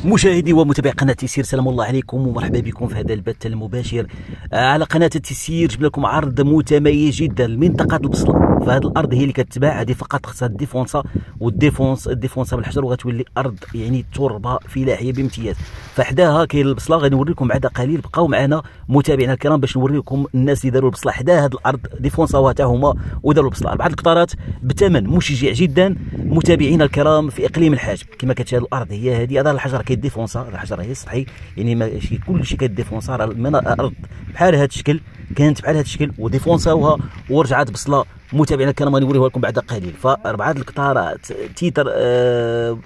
مشاهدي ومتابعي قناة تيسير، سلام الله عليكم ومرحبا بكم في هذا البث المباشر على قناة تيسير. جبنا لكم عرض متميز جدا لمنطقة البصلة. فهذه الأرض هي اللي كتباع، هذه فقط خصها الديفونسا الديفونسا بالحجر، وغتولي أرض يعني تربة فلاحية بامتياز. فحداها كاين البصلة، غادي نوريكم بعد قليل. بقاو معنا متابعينا الكرام باش نوريكم الناس اللي داروا البصلة حدا هذه الأرض ديفونسا تاع هما وداروا البصلة. بعض القطارات بثمن مشجع جدا. متابعينا الكرام في إقليم الحاج كما كتشاهدوا الأرض هي هذه. هذا الحجر كيديفونسا، هذا الحجر هي سطحي، يعني ماشي كلشي كيديفونسا. راه الارض بحال هذا الشكل، كانت بحال هذا الشكل وديفونساوها ورجعت بصله. متابعينا الكرام غنوريوها لكم بعد قليل. فاربعه القطارات تيتر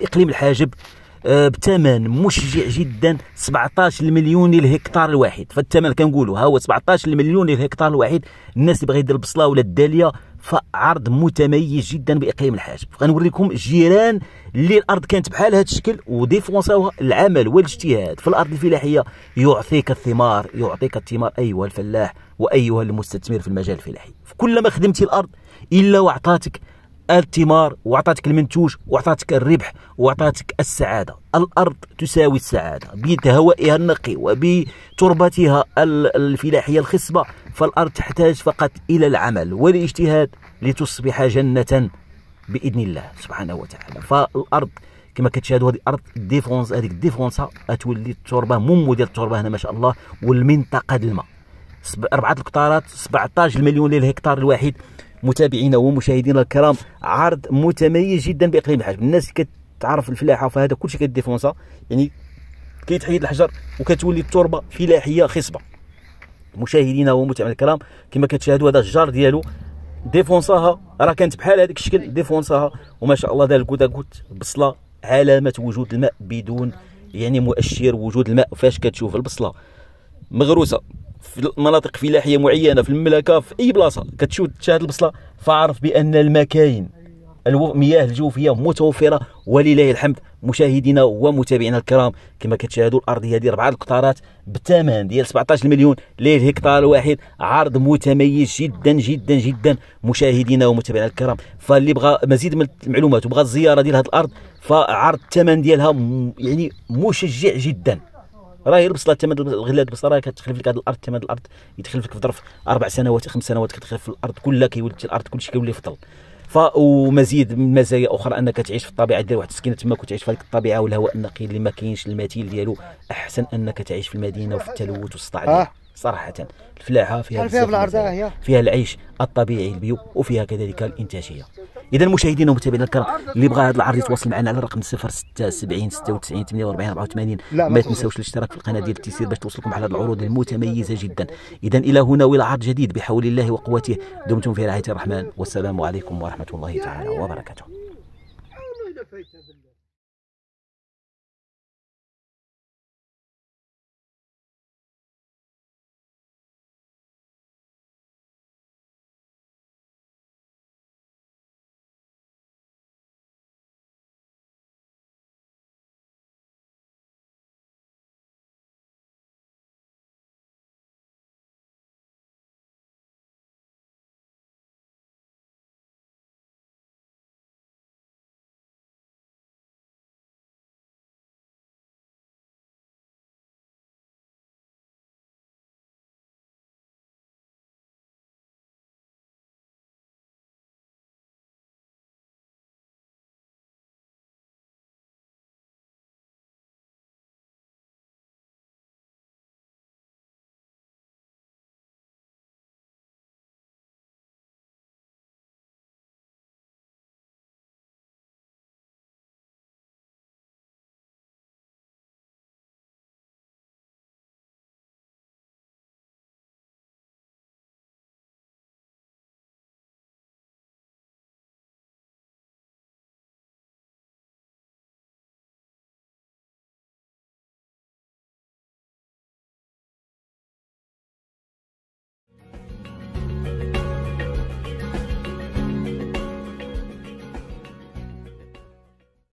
اقليم الحاجب بثمن مشجع جدا، 17 مليون للهكتار الواحد. فالثمن كنقولوا ها هو 17 مليون للهكتار الواحد. الناس اللي بغا يدير البصله ولا الداليه، فعرض متميز جدا باقليم الحاجب. غنوريكم الجيران اللي الارض كانت بحال هذا الشكل وديفونساوها. العمل والاجتهاد في الارض الفلاحيه يعطيك الثمار، يعطيك الثمار ايها الفلاح وايها المستثمر في المجال الفلاحي. كلما خدمتي الارض الا وعطاتك الثمار وعطاتك المنتوج وعطاتك الربح وعطاتك السعاده. الارض تساوي السعاده بهوائها النقي وبتربتها الفلاحيه الخصبه. فالارض تحتاج فقط الى العمل والاجتهاد لتصبح جنه باذن الله سبحانه وتعالى. فالارض كما كتشاهدوا هذه ارض ديفونس، هذيك الديفونسا غتولي التربه ممو ديال التربه هنا ما شاء الله. والمنطقه د الماء اربعه القطارات 17 مليون للهكتار الواحد. متابعينا ومشاهدينا الكرام، عرض متميز جدا باقليم الحاجب. الناس اللي كتعرف الفلاحه فهذا كلشي كديفونسا، يعني كيتحيد الحجر وكتولي التربه فلاحيه خصبه. مشاهدينا ومتابعينا الكرام كما كتشاهدوا هذا الجار ديالو ديفونساها، راه كانت بحال هذاك الشكل ديفونساها وما شاء الله دار الكوتاكوت بصله. علامه وجود الماء بدون يعني مؤشر وجود الماء. فاش كتشوف البصله مغروسه في مناطق فلاحيه معينه في المملكه في اي بلاصه كتشوف تشاهد البصله، فعرف بان الماء كاين، المياه الجوفيه متوفره ولله الحمد. مشاهدينا ومتابعينا الكرام كما كتشاهدوا الارض هذه اربعه القطارات بثمن ديال 17 مليون للهكتار الواحد. عرض متميز جدا جدا جدا مشاهدينا ومتابعينا الكرام. فاللي بغى مزيد من المعلومات وبغى الزياره ديال هذه الارض، فعرض الثمن ديالها يعني مشجع جدا. راهي البصله الثمن الغلات البصله راه كتخلف لك هذه الارض. ثمن الارض يتخلف لك في ظرف 4 سنوات 5 سنوات كتخلف الارض كلها، كيولي الارض كلشي كيولي فضل. ومزيد من المزايا اخرى انك تعيش في الطبيعه، دير واحد السكينه تما وتعيش في هذيك الطبيعه والهواء النقي اللي ما كاينش المثيل ديالو. احسن انك تعيش في المدينه وفي التلوث والصداع. صراحه الفلاحه فيها فيها العيش الطبيعي البيو وفيها كذلك الانتاجيه. اذا مشاهدينا ومتابعينا الكرام اللي بغى هذا العرض يتواصل معنا على الرقم 076 96 48 84. ما تنساوش الاشتراك في القناه ديال تيسير باش توصلكم على هذه العروض المتميزه جدا. اذا الى هنا والى عرض جديد بحول الله وقوته. دمتم في رعايه الرحمن والسلام عليكم ورحمه الله تعالى وبركاته.